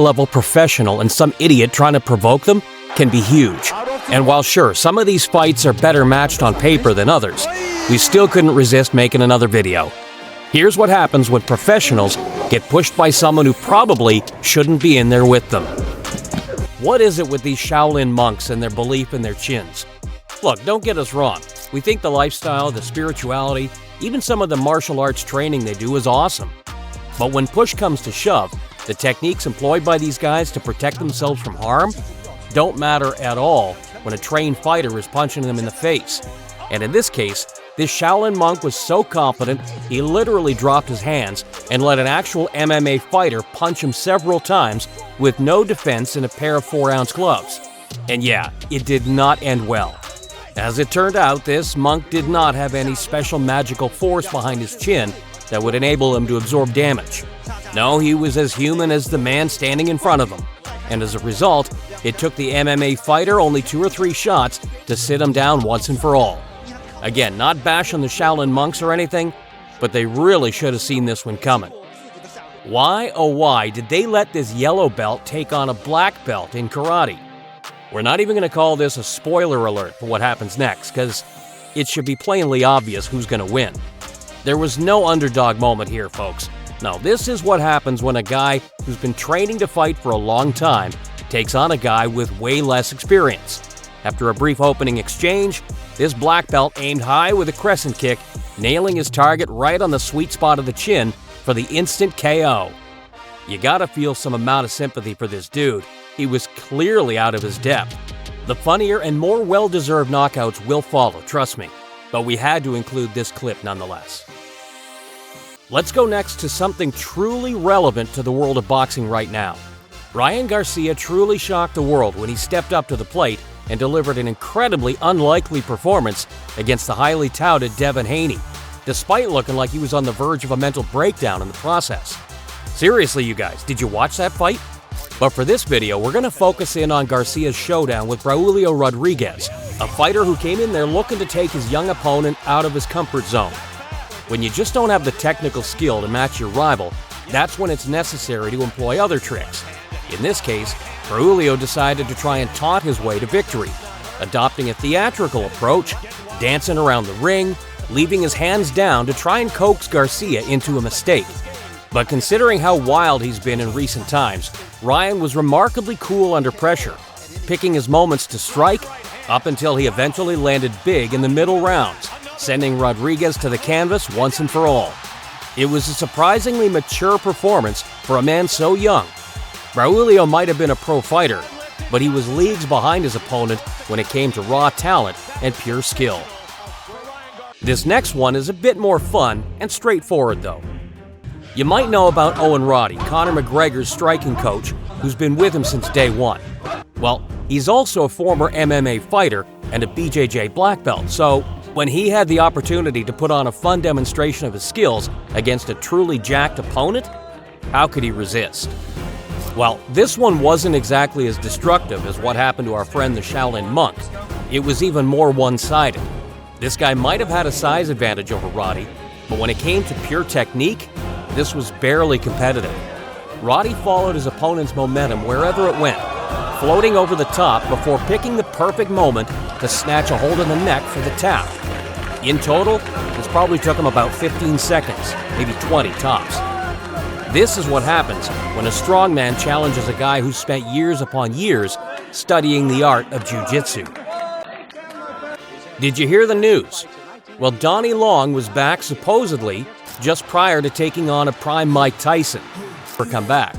level professional and some idiot trying to provoke them can be huge. And while sure, some of these fights are better matched on paper than others, we still couldn't resist making another video. Here's what happens when professionals get pushed by someone who probably shouldn't be in there with them. What is it with these Shaolin monks and their belief in their chins? Look, don't get us wrong. We think the lifestyle, the spirituality, even some of the martial arts training they do is awesome. But when push comes to shove, the techniques employed by these guys to protect themselves from harm don't matter at all when a trained fighter is punching them in the face. And in this case, this Shaolin monk was so confident he literally dropped his hands and let an actual MMA fighter punch him several times with no defense in a pair of 4-ounce gloves. And yeah, it did not end well. As it turned out, this monk did not have any special magical force behind his chin that would enable him to absorb damage. No, he was as human as the man standing in front of him. And as a result, it took the MMA fighter only 2 or 3 shots to sit him down once and for all. Again, not bashing the Shaolin monks or anything, but they really should have seen this one coming. Why, oh why, did they let this yellow belt take on a black belt in karate? We're not even going to call this a spoiler alert for what happens next, because it should be plainly obvious who's going to win. There was no underdog moment here, folks. No, this is what happens when a guy who's been training to fight for a long time takes on a guy with way less experience. After a brief opening exchange, this black belt aimed high with a crescent kick, nailing his target right on the sweet spot of the chin for the instant KO. You gotta feel some amount of sympathy for this dude. He was clearly out of his depth. The funnier and more well-deserved knockouts will follow, trust me. But we had to include this clip nonetheless. Let's go next to something truly relevant to the world of boxing right now. Ryan Garcia truly shocked the world when he stepped up to the plate and delivered an incredibly unlikely performance against the highly touted Devin Haney, despite looking like he was on the verge of a mental breakdown in the process. Seriously, you guys, did you watch that fight? But for this video, we're going to focus in on Garcia's showdown with Braulio Rodriguez, a fighter who came in there looking to take his young opponent out of his comfort zone. When you just don't have the technical skill to match your rival, that's when it's necessary to employ other tricks. In this case, Braulio decided to try and taunt his way to victory, adopting a theatrical approach, dancing around the ring, leaving his hands down to try and coax Garcia into a mistake. But considering how wild he's been in recent times, Ryan was remarkably cool under pressure, picking his moments to strike up until he eventually landed big in the middle rounds, sending Rodriguez to the canvas once and for all. It was a surprisingly mature performance for a man so young. Braulio might have been a pro fighter, but he was leagues behind his opponent when it came to raw talent and pure skill. This next one is a bit more fun and straightforward though. You might know about Owen Rody, Conor McGregor's striking coach, who's been with him since day one. Well, he's also a former MMA fighter and a BJJ black belt, so when he had the opportunity to put on a fun demonstration of his skills against a truly jacked opponent, how could he resist? Well, this one wasn't exactly as destructive as what happened to our friend the Shaolin monk. It was even more one-sided. This guy might have had a size advantage over Roddy, but when it came to pure technique, this was barely competitive. Roddy followed his opponent's momentum wherever it went, floating over the top before picking the perfect moment to snatch a hold of the neck for the tap. In total, this probably took him about 15 seconds, maybe 20 tops. This is what happens when a strongman challenges a guy who spent years upon years studying the art of jiu-jitsu. Did you hear the news? Well, Donny Long was back supposedly just prior to taking on a prime Mike Tyson for comeback.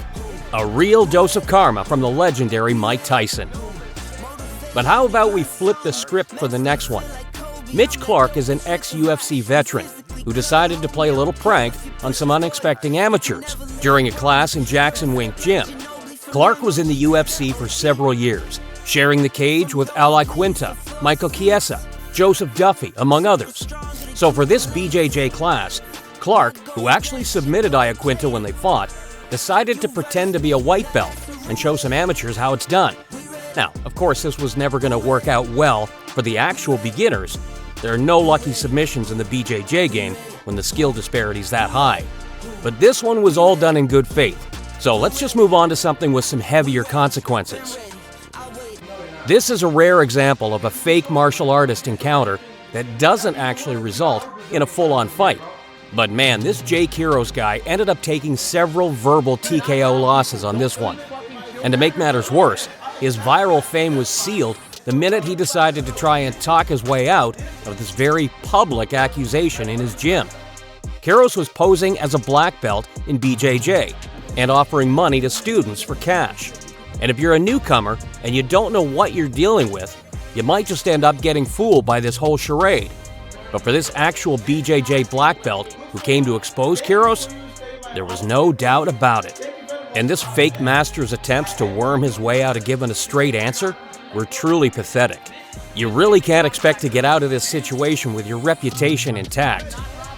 A real dose of karma from the legendary Mike Tyson. But how about we flip the script for the next one? Mitch Clark is an ex-UFC veteran who decided to play a little prank on some unexpected amateurs during a class in Jackson Wink Gym. Clark was in the UFC for several years, sharing the cage with Al Quinta, Michael Chiesa, Joseph Duffy, among others. So for this BJJ class, Clark, who actually submitted Iaquinta when they fought, decided to pretend to be a white belt and show some amateurs how it's done. Now, of course, this was never going to work out well for the actual beginners. There are no lucky submissions in the BJJ game when the skill disparity is that high. But this one was all done in good faith, So let's just move on to something with some heavier consequences. This is a rare example of a fake martial artist encounter that doesn't actually result in a full-on fight. But man, this Caros guy ended up taking several verbal TKO losses on this one. And to make matters worse, his viral fame was sealed the minute he decided to try and talk his way out of this very public accusation in his gym. Caros was posing as a black belt in BJJ and offering money to students for cash. And if you're a newcomer and you don't know what you're dealing with, you might just end up getting fooled by this whole charade. But for this actual BJJ black belt who came to expose Caros, there was no doubt about it. And this fake master's attempts to worm his way out of giving a straight answer were truly pathetic. You really can't expect to get out of this situation with your reputation intact.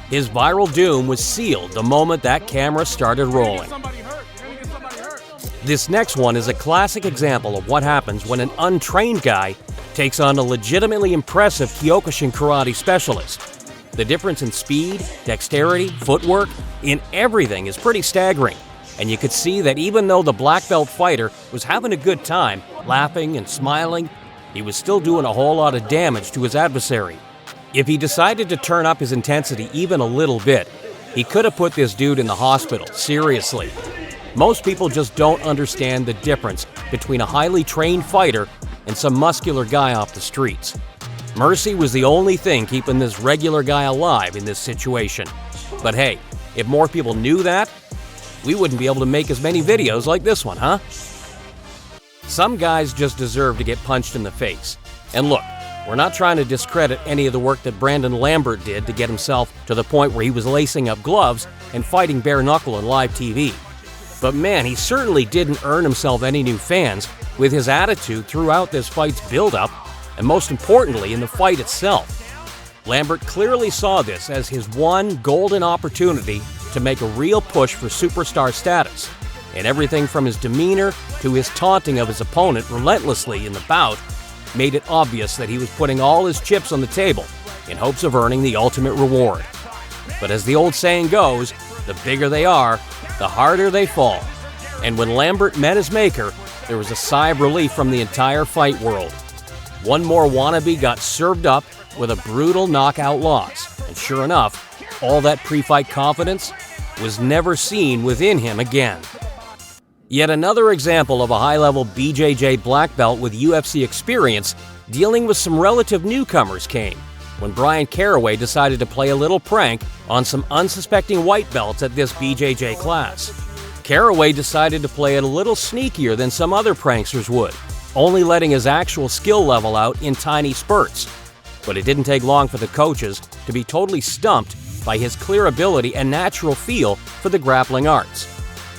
His viral doom was sealed the moment that camera started rolling. This next one is a classic example of what happens when an untrained guy takes on a legitimately impressive Kyokushin karate specialist. The difference in speed, dexterity, footwork, in everything is pretty staggering. And you could see that even though the black belt fighter was having a good time, laughing and smiling, he was still doing a whole lot of damage to his adversary. If he decided to turn up his intensity even a little bit, he could have put this dude in the hospital, seriously. Most people just don't understand the difference between a highly trained fighter and some muscular guy off the streets. Mercy was the only thing keeping this regular guy alive in this situation. But hey, if more people knew that, we wouldn't be able to make as many videos like this one, huh? Some guys just deserve to get punched in the face. And look, we're not trying to discredit any of the work that Brandon Lambert did to get himself to the point where he was lacing up gloves and fighting bare knuckle on live TV. But man, he certainly didn't earn himself any new fans with his attitude throughout this fight's build-up, and most importantly, in the fight itself. Lambert clearly saw this as his one golden opportunity to make a real push for superstar status, and everything from his demeanor to his taunting of his opponent relentlessly in the bout made it obvious that he was putting all his chips on the table in hopes of earning the ultimate reward. But as the old saying goes, the bigger they are, the harder they fall. And when Lambert met his maker, there was a sigh of relief from the entire fight world. One more wannabe got served up with a brutal knockout loss, and sure enough, all that pre-fight confidence was never seen within him again. Yet another example of a high-level BJJ black belt with UFC experience dealing with some relative newcomers came when Brian Caraway decided to play a little prank on some unsuspecting white belts at this BJJ class. Caraway decided to play it a little sneakier than some other pranksters would, only letting his actual skill level out in tiny spurts. But it didn't take long for the coaches to be totally stumped by his clear ability and natural feel for the grappling arts.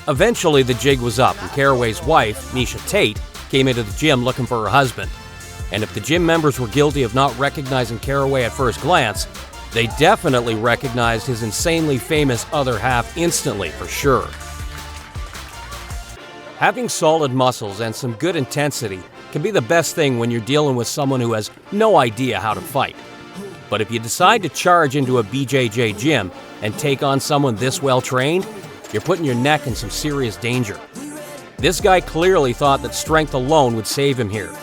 Eventually, the jig was up, and Caraway's wife, Misha Tate, came into the gym looking for her husband. And if the gym members were guilty of not recognizing Caraway at first glance, they definitely recognized his insanely famous other half instantly, for sure. Having solid muscles and some good intensity can be the best thing when you're dealing with someone who has no idea how to fight. But if you decide to charge into a BJJ gym and take on someone this well-trained, you're putting your neck in some serious danger. This guy clearly thought that strength alone would save him here.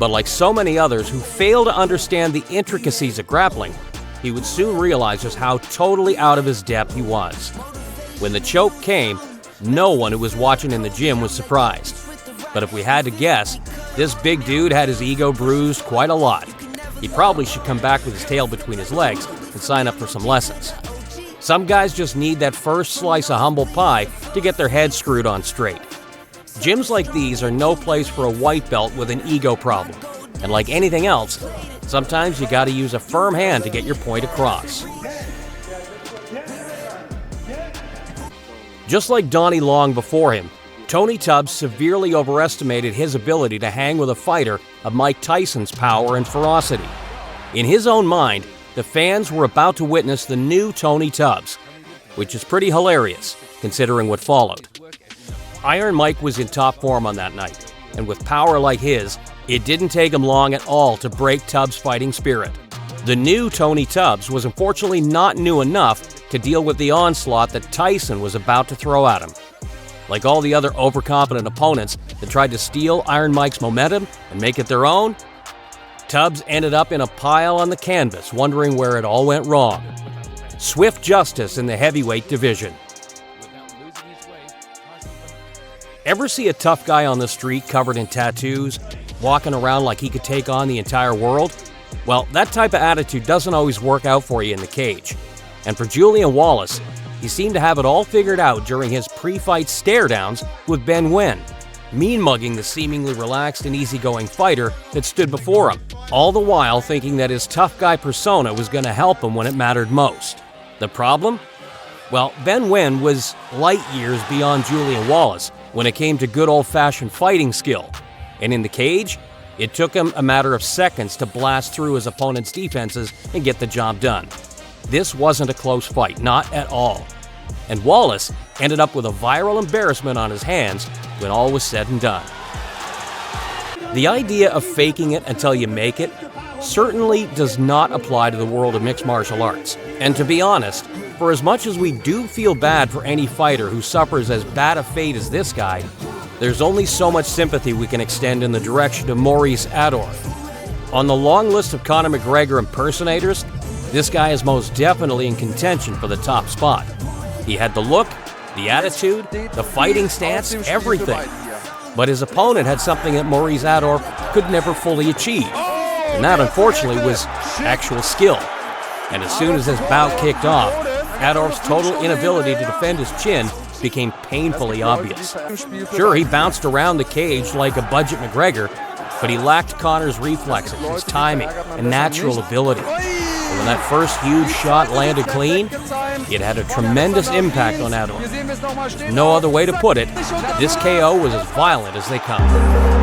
But like so many others who fail to understand the intricacies of grappling, he would soon realize just how totally out of his depth he was. When the choke came, no one who was watching in the gym was surprised. But if we had to guess, this big dude had his ego bruised quite a lot. He probably should come back with his tail between his legs and sign up for some lessons. Some guys just need that first slice of humble pie to get their head screwed on straight. Gyms like these are no place for a white belt with an ego problem. And like anything else, sometimes you gotta use a firm hand to get your point across. Just like Donny Long before him, Tony Tubbs severely overestimated his ability to hang with a fighter of Mike Tyson's power and ferocity. In his own mind, the fans were about to witness the new Tony Tubbs, which is pretty hilarious, considering what followed. Iron Mike was in top form on that night, and with power like his, it didn't take him long at all to break Tubbs' fighting spirit. The new Tony Tubbs was unfortunately not new enough to deal with the onslaught that Tyson was about to throw at him. Like all the other overconfident opponents that tried to steal Iron Mike's momentum and make it their own, Tubbs ended up in a pile on the canvas, wondering where it all went wrong. Swift justice in the heavyweight division. Ever see a tough guy on the street covered in tattoos, walking around like he could take on the entire world? Well, that type of attitude doesn't always work out for you in the cage. And for Julian Wallace, he seemed to have it all figured out during his pre-fight stare-downs with Ben Nguyen, mean-mugging the seemingly relaxed and easygoing fighter that stood before him, all the while thinking that his tough guy persona was going to help him when it mattered most. The problem? Well, Ben Nguyen was light years beyond Julian Wallace when it came to good old-fashioned fighting skill. And in the cage, it took him a matter of seconds to blast through his opponent's defenses and get the job done. This wasn't a close fight, not at all. And Wallace ended up with a viral embarrassment on his hands when all was said and done. The idea of faking it until you make it certainly does not apply to the world of mixed martial arts. And to be honest, for as much as we do feel bad for any fighter who suffers as bad a fate as this guy, there's only so much sympathy we can extend in the direction of Maurice Ador. On the long list of Conor McGregor impersonators, this guy is most definitely in contention for the top spot. He had the look, the attitude, the fighting stance, everything. But his opponent had something that Maurice Ador could never fully achieve. And that, unfortunately, was actual skill. And as soon as this bout kicked off, Ador's total inability to defend his chin became painfully obvious. Sure, he bounced around the cage like a budget McGregor, but he lacked Conor's reflexes, his timing, and natural ability. And when that first huge shot landed clean, it had a tremendous impact on Ador. There's no other way to put it, this KO was as violent as they come.